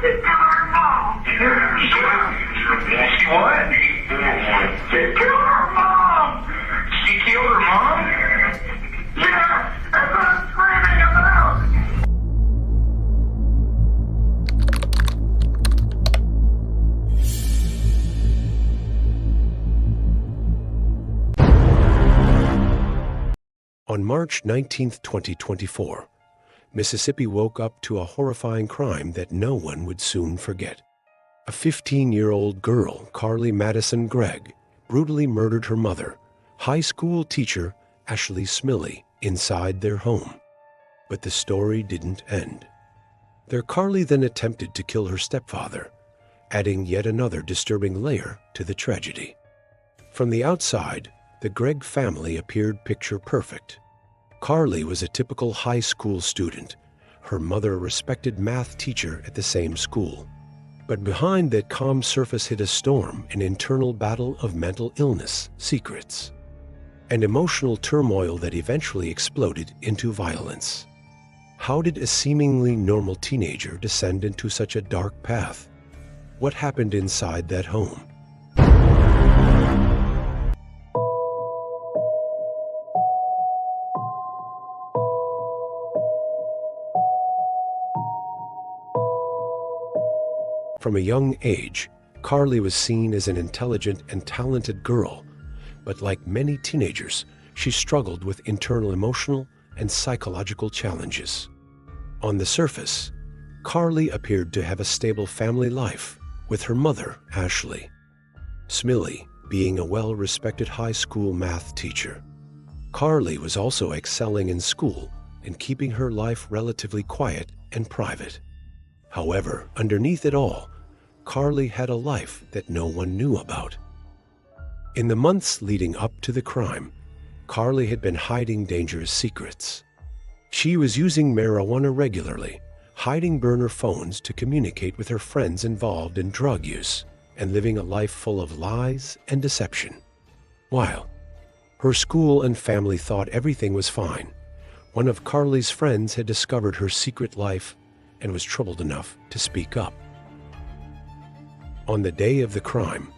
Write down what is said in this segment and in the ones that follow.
to kill her mom. She what? She killed her mom. She killed her mom? Yeah, that's what I'm screaming about. On March 19, 2024, Mississippi woke up to a horrifying crime that no one would soon forget. A 15-year-old girl, Carly Madison Gregg, brutally murdered her mother, high school teacher Ashley Smiley, inside their home. But the story didn't end. There, Carly then attempted to kill her stepfather, adding yet another disturbing layer to the tragedy. From the outside, the Gregg family appeared picture perfect. Carly was a typical high school student, her mother a respected math teacher at the same school. But behind that calm surface hid a storm, an internal battle of mental illness, secrets, and emotional turmoil that eventually exploded into violence. How did a seemingly normal teenager descend into such a dark path? What happened inside that home? From a young age, Carly was seen as an intelligent and talented girl, but like many teenagers, she struggled with internal emotional and psychological challenges. On the surface, Carly appeared to have a stable family life, with her mother, Ashley Smiley, being a well-respected high school math teacher. Carly was also excelling in school and keeping her life relatively quiet and private. However, underneath it all, Carly had a life that no one knew about. In the months leading up to the crime, Carly had been hiding dangerous secrets. She was using marijuana regularly, hiding burner phones to communicate with her friends involved in drug use, and living a life full of lies and deception. While her school and family thought everything was fine, one of Carly's friends had discovered her secret life and was troubled enough to speak up. On the day of the crime,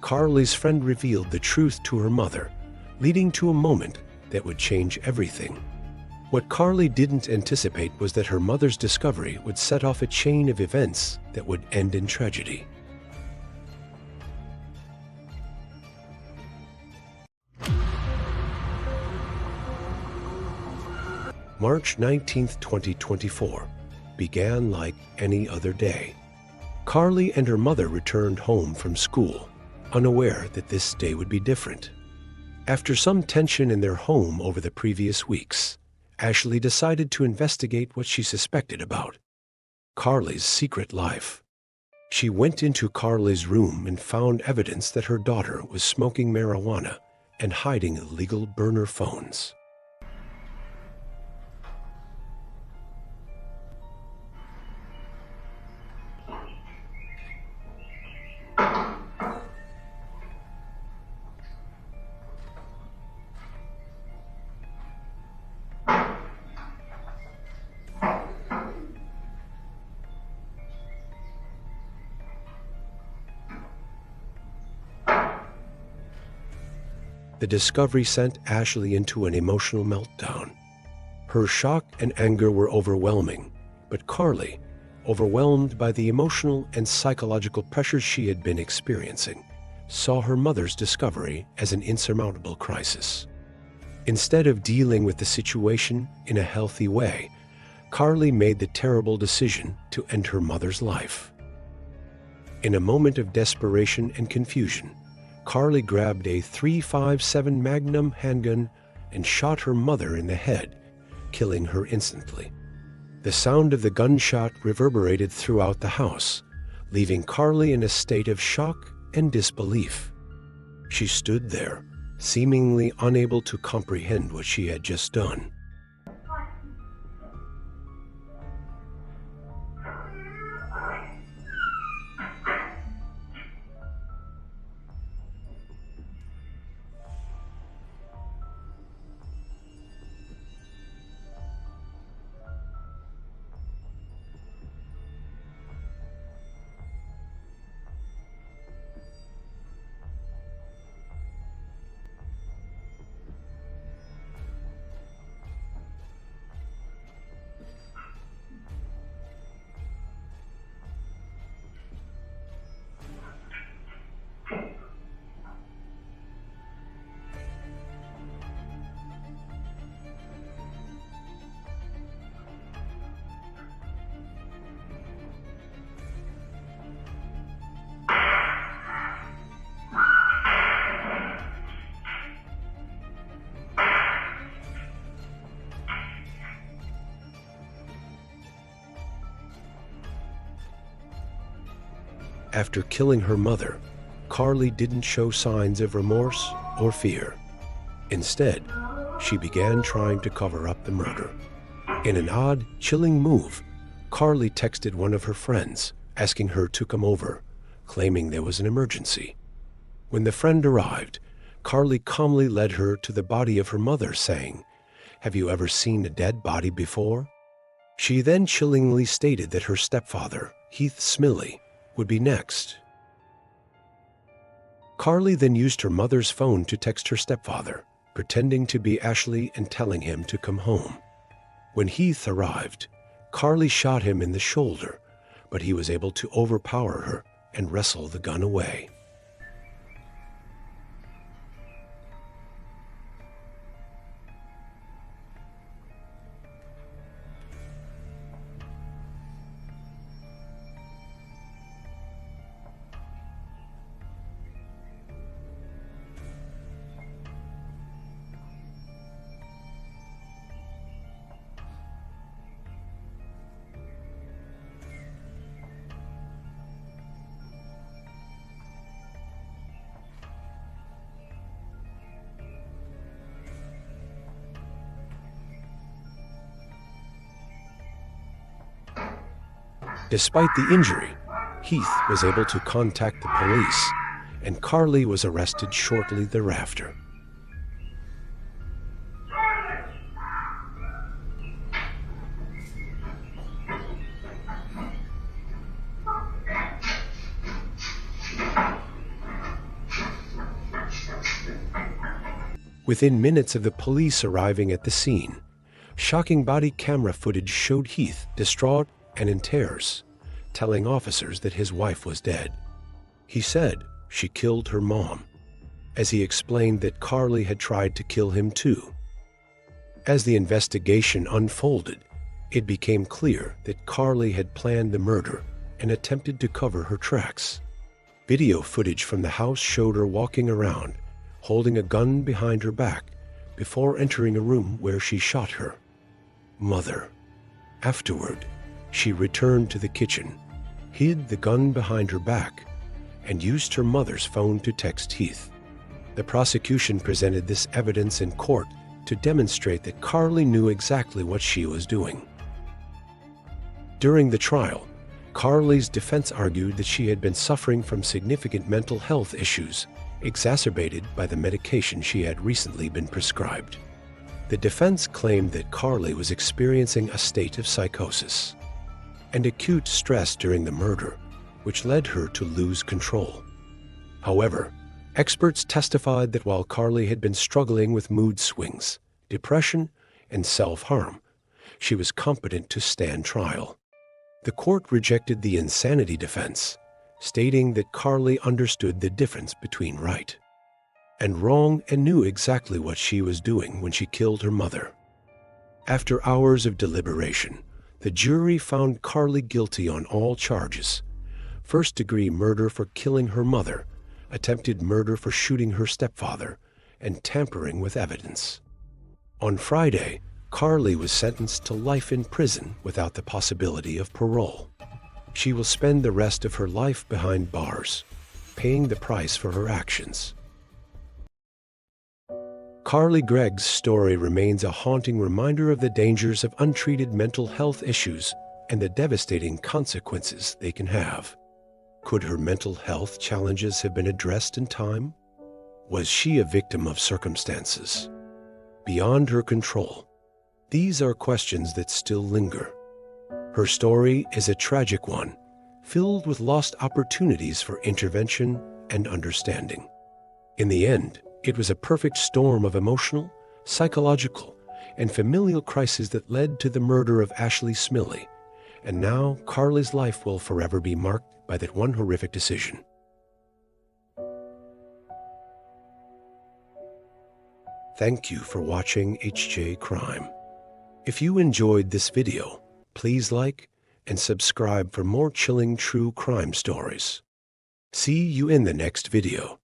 Carly's friend revealed the truth to her mother, leading to a moment that would change everything. What Carly didn't anticipate was that her mother's discovery would set off a chain of events that would end in tragedy. March 19, 2024, began like any other day. Carly and her mother returned home from school, unaware that this day would be different. After some tension in their home over the previous weeks, Ashley decided to investigate what she suspected about Carly's secret life. She went into Carly's room and found evidence that her daughter was smoking marijuana and hiding illegal burner phones. The discovery sent Ashley into an emotional meltdown. Her shock and anger were overwhelming, but Carly, overwhelmed by the emotional and psychological pressures she had been experiencing, saw her mother's discovery as an insurmountable crisis. Instead of dealing with the situation in a healthy way, Carly made the terrible decision to end her mother's life. In a moment of desperation and confusion, Carly grabbed a .357 Magnum handgun and shot her mother in the head, killing her instantly. The sound of the gunshot reverberated throughout the house, leaving Carly in a state of shock and disbelief. She stood there, seemingly unable to comprehend what she had just done. After killing her mother, Carly didn't show signs of remorse or fear. Instead, she began trying to cover up the murder. In an odd, chilling move, Carly texted one of her friends, asking her to come over, claiming there was an emergency. When the friend arrived, Carly calmly led her to the body of her mother, saying, "Have you ever seen a dead body before?" She then chillingly stated that her stepfather, Heath Smiley, would be next. Carly then used her mother's phone to text her stepfather, pretending to be Ashley and telling him to come home. When Heath arrived, Carly shot him in the shoulder, but he was able to overpower her and wrestle the gun away. Despite the injury, Heath was able to contact the police, and Carly was arrested shortly thereafter. Within minutes of the police arriving at the scene, shocking body camera footage showed Heath distraught and in tears, telling officers that his wife was dead. He said she killed her mom, as he explained that Carly had tried to kill him too. As the investigation unfolded, it became clear that Carly had planned the murder and attempted to cover her tracks. Video footage from the house showed her walking around, holding a gun behind her back, before entering a room where she shot her mother. Afterward, she returned to the kitchen, hid the gun behind her back, and used her mother's phone to text Heath. The prosecution presented this evidence in court to demonstrate that Carly knew exactly what she was doing. During the trial, Carly's defense argued that she had been suffering from significant mental health issues, exacerbated by the medication she had recently been prescribed. The defense claimed that Carly was experiencing a state of psychosis and acute stress during the murder, which led her to lose control. However, experts testified that while Carly had been struggling with mood swings, depression, and self-harm, she was competent to stand trial. The court rejected the insanity defense, stating that Carly understood the difference between right and wrong and knew exactly what she was doing when she killed her mother. After hours of deliberation, the jury found Carly guilty on all charges: first-degree murder for killing her mother, attempted murder for shooting her stepfather, and tampering with evidence. On Friday, Carly was sentenced to life in prison without the possibility of parole. She will spend the rest of her life behind bars, paying the price for her actions. Carly Gregg's story remains a haunting reminder of the dangers of untreated mental health issues and the devastating consequences they can have. Could her mental health challenges have been addressed in time? Was she a victim of circumstances beyond her control? These are questions that still linger. Her story is a tragic one, filled with lost opportunities for intervention and understanding. In the end, it was a perfect storm of emotional, psychological, and familial crises that led to the murder of Ashley Smiley, and now Carly's life will forever be marked by that one horrific decision. Thank you for watching HJ Crime. If you enjoyed this video, please like and subscribe for more chilling true crime stories. See you in the next video.